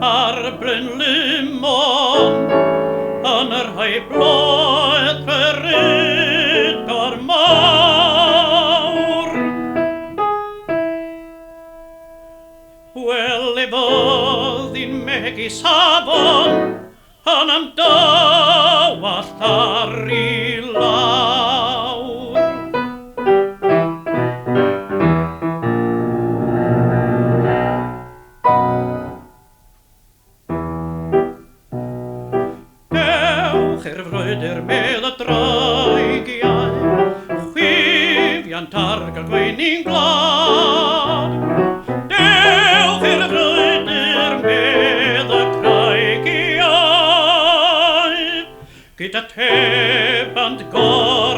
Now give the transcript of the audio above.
ar bryn limon yn yr rhai bloedd beryd o'r mawr. Wel, e fodd i'n megis afon yn am dywallt ar I lawr. Dewch i'r frwydr mel y dreigiau, chwifiant ar gael gweini'n glad. Dewch i'r frwydr mel y dreigiau, gyda tebant gorau